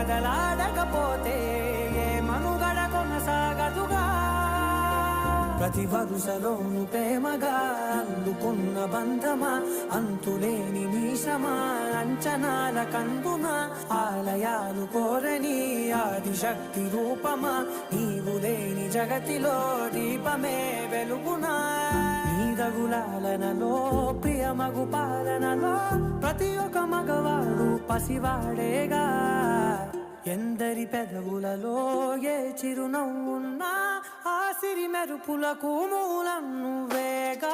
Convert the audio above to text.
బదలాడకపోతే ఏ మనుగడ కొనసాగదుగా ప్రతి వరుసలోను ప్రేమగా అందుకున్న బంధమా అంతులేని నీశమా అంచనాల కందున ఆలయాలు కోరని ఆదిశక్తి రూపమా నీవు లేని జగతిలో దీపమే వెలుగునా నీదగులాలనలో ప్రియమగు పాలనలో ప్రతి ఒక్క మగవాడు పసివాడేగా ఎందరి పెదవులలో ఏ చిరునవ్వున్నా ఆ సిరి మెరుపులకు మూలం నువ్వేగా